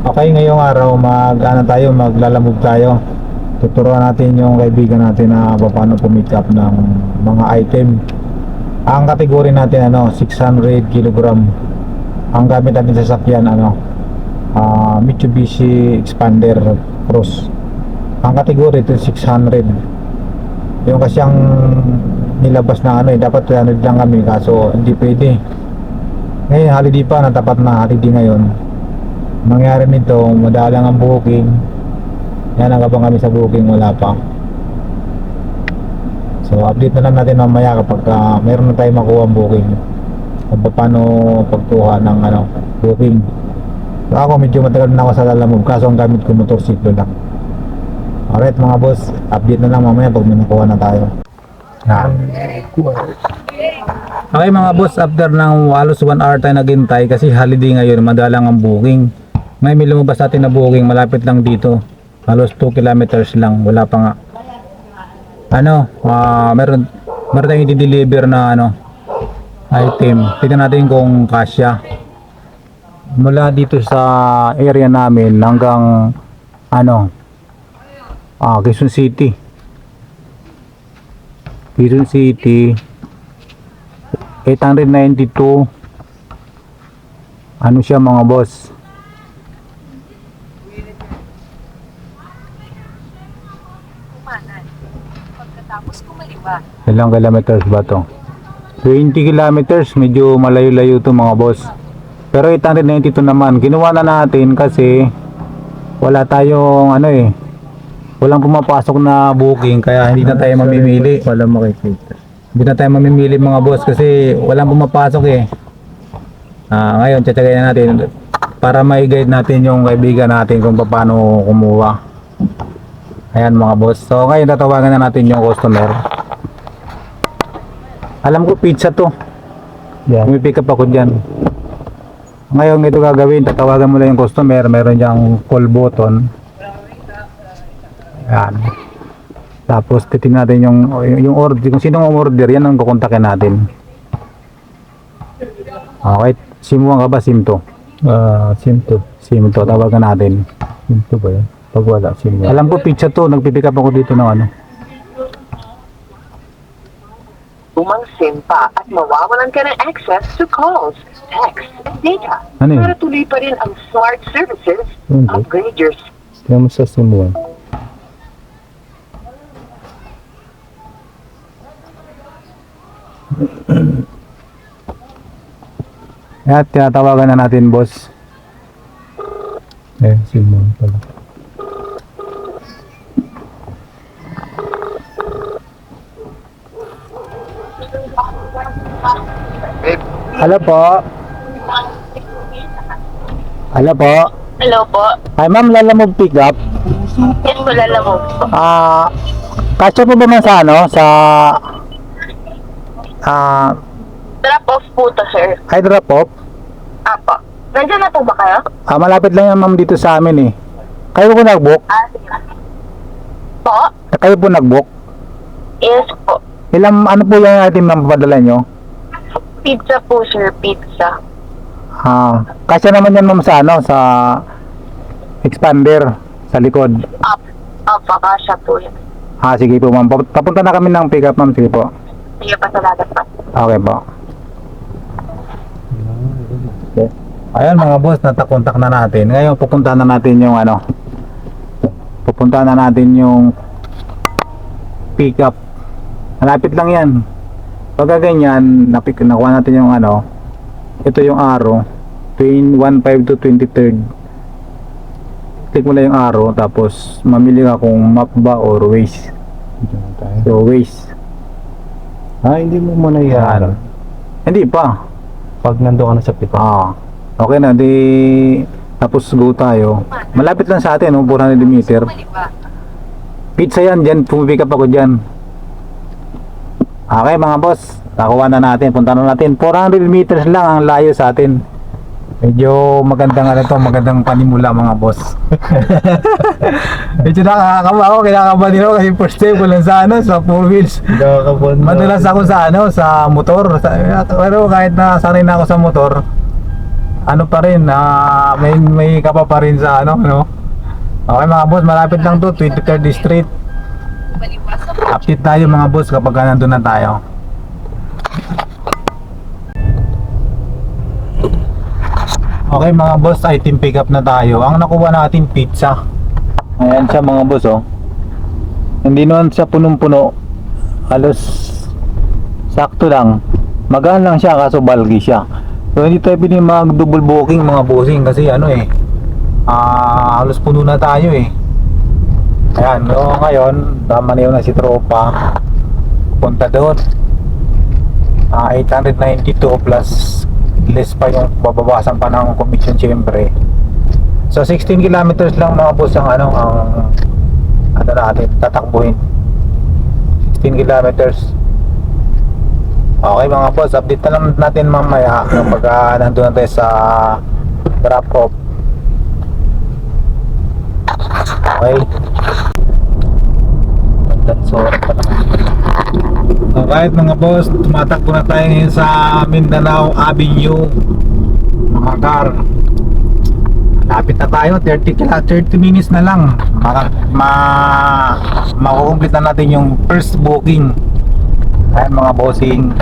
Okay, ngayong araw maglalamove tayo. Tuturuan natin yung kaibigan natin na paano pumick up ng mga item. Ang kategory natin 600 kg. Ang gamit natin sa sasakyan Mitsubishi Expander Cross. Ang kategory ito 600. Yung kasi ang nilabas na dapat 300 lang kami kaso hindi pwede. Ngayon holiday pa, natapat na holiday ngayon. Mangyari nito, madalang ang booking. Yan, nagabang kami sa booking, wala pa. So update na lang natin mamaya kapag meron na tayong makuha ang booking kung paano pagkuha ng booking. So ako medyo matagal na ako sa Lalamove kaso ang gamit ko motorsiklo lang. Alright mga boss, update na lang mamaya pag may nakuha na tayo. Okay mga boss, after ng halos 1 hour tayo naghintay kasi holiday ngayon, madalang ang booking. Ngayon may lumabas natin na booking, malapit lang dito, halos 2 kilometers lang, wala pa nga meron tayong i-deliver na item. Tignan natin kung kasya mula dito sa area namin hanggang Quezon City. Quezon City 892 siya mga boss. Ilang kilometers ba to? 20 kilometers, medyo malayo-layo to mga boss. Pero 892 naman, ginawa na natin kasi wala tayong walang pumapasok na booking kaya hindi na tayo mamimili. Wala makikita. Hindi na tayo mamimili mga boss kasi walang pumapasok ngayon tsatsagayin natin para mai-guide natin yung kaibigan natin kung paano kumuha. Ayan mga boss. So ngayon tatawagan na natin yung customer. Alam ko pizza to. Yeah. Pick up ako dyan. Ngayon ito gagawin, tatawagan mo lang yung customer. Meron diyang call button. Ayan. Tapos titingnan natin yung order, kung sinong order yan ang kukontakin natin. Okay, SIM 1 ka ba? SIM 2? SIM 2. SIM 2, tawagan natin. SIM 2 ba yan? Pag wala, SIM 1. Alam ko pizza to, nagpipick up ako dito ng Umang-SIM pa at mawawalan ka ng access to calls, text, and data. Para tuloy pa rin ang smart services, upgrade your... Tignan mo sa SIM 1. At tinatawagan na natin boss. SIM 1 pala. Hello po. Hello po. Hello po. Hi ma'am, Lalamove pick up. Yes po, Lalamove po. Kasya po ba man sa Drop off po to, sir. Ay, drop off? Apo. Nandiyan na po ba kayo? Malapit lang yan ma'am dito sa amin Kayo po nag-book? Sige. Po? Kayo po nag-book? Yes po. Ano po yung item na papadala nyo? Pizza po, sir. Pizza. Kasya naman yan ma'am sa expander sa likod. Apo, kasha po yan. Sige po ma'am. Papunta na kami ng pick up ma'am. Sige po. Sige pa, salamat pa. Okay po. Ayan mga boss, natakontak na natin. Ngayon pupunta na natin yung pupunta na natin yung pick up. Malapit lang yan. Pagka ganyan, nakuha natin yung ito yung arrow 15 to 23rd. Click mo lang yung arrow tapos mamili ka kung map ba or Waze. So Waze. Hindi mo muna yan. Hindi pa. Pag nandoon ka na sa pick up. Okay na, tapos go tayo. Malapit lang sa atin, 400 meter. Pizza yan, dyan, pumipick up ako dyan. Okay mga boss, nakuha na natin, punta na natin. 400 meters lang ang layo sa atin. Medyo magandang magandang panimula mga boss. Medyo nakakaba ako, kinakaba din ako kasi first time ko lang sa sa 4 wheels. Madalas ako sa sa motor. Pero kahit na sanay na ako sa motor, ano pa rin, may kapa pa rin sa ano, no? Okay mga boss, malapit lang to, 23rd Street. Update tayo mga boss kapag nandun na tayo. Okay mga boss, item pick up na tayo. Ang nakuha natin pizza. Ayan siya mga boss oh. Hindi naman siya punong-puno. Halos sakto lang. Magaan lang siya kaso bulky siya. So hindi tayo pwede mag double booking mga bossing kasi ano eh. Halos puno na tayo eh. Ayan, so ngayon damaniw na si tropa. Punta doon. 892 plus less pa yung babawasan pa ng commission syempre. So 16 kilometers lang mga boss ang ano natin tatakbuhin. 16 kilometers. Okay mga boss, update na lang natin mamaya kapag nandun na tayo sa drop off. Okay. Sorry pa naman. Alright mga boss, tumatakbo na tayo ngayon sa Mindanao Avenue mga car. Lapit na tayo, 30 minutes na lang makukumplete na natin yung first booking. Ayan mga bossing,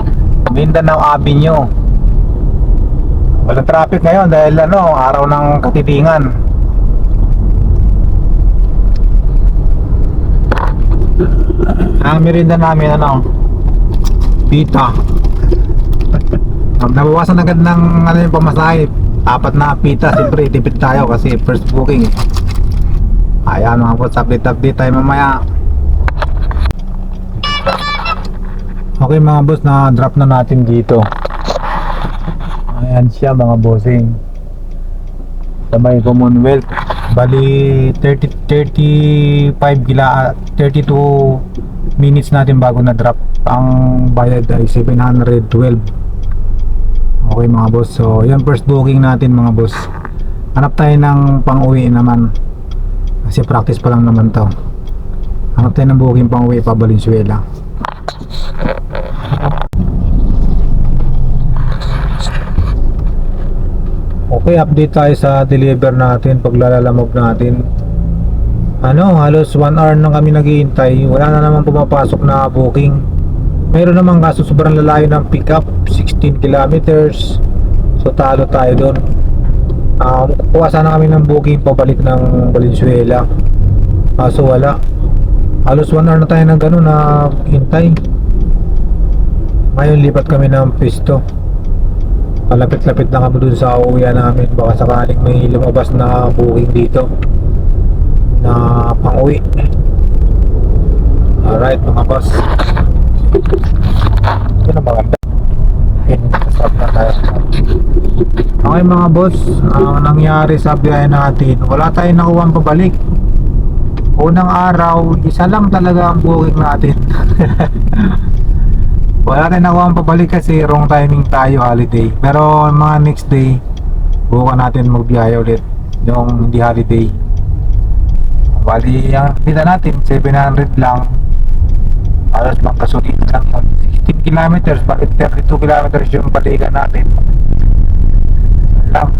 Mindanao Avenue. Walang traffic ngayon dahil ano, araw ng katitingan. Ang merienda namin ano, pita. Nabawasan agad ng ano yung pamasahe. Apat na pita, siyempre tipid tayo kasi first booking. Ayan mga boss, update tayo mamaya. Okay mga boss, na drop na natin dito. Ayan siya mga bossing. Sa may Commonwealth. Bali 32 minutes natin bago na drop. Ang bayad ay 712. Okay mga boss, so yan first booking natin mga boss. Hanap tayo ng pang-uwi naman kasi practice pa lang naman to. Hanap tayo ng booking pang-uwi pa Valenzuela. Okay, update tayo sa deliver natin, paglalalamog natin. Ano, halos 1 hour na kami naghihintay. Wala na naman pumapasok na booking. Meron naman kaso sobrang lalayo ng pickup, 16 kilometers. So talo tayo doon. Kuha sana kami ng booking pabalik ng Valenzuela. Kaso wala. Halos 1 hour na tayo ng gano'n na hintay. Ngayon lipat kami ng pisto. Malapit-lapit na kami dun sa uuwian namin. Baka sakaling may lumabas na booking dito na pang-uwi. Alright mga boss, ito na maganda. Stop na tayo. Okay mga boss, ang nangyari sa biyahe natin, wala tayong nakuha pabalik. Unang araw, isa lang talaga ang booking natin. Wala tayong nakuha pabalik kasi wrong timing tayo, holiday. Pero mga next day, buka natin magbiyahe ulit yung hindi holiday. Bali, ang kita natin 700 lang. Alas lang kasulit lang yun. 16 kilometers, bakit 32 kilometers yung balikan natin lang.